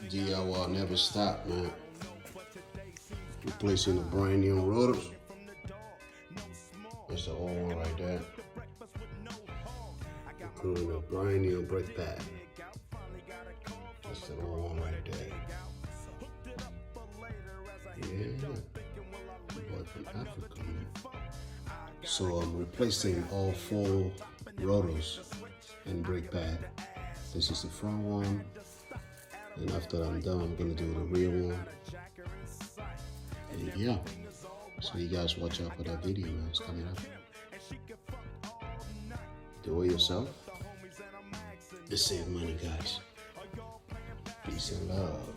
DIY never stop, man. Replacing the brand new rotors. That's the old one right there. Putting a brand new brake pad. That's the old one right there. Yeah, boy from Africa, man. So I'm replacing all 4 rotors and brake pad. This is the front one, and after I'm done, I'm gonna do the rear one. And yeah, so you guys watch out for that video, man. It's coming up. Do it yourself. Just save money, guys. Peace and love.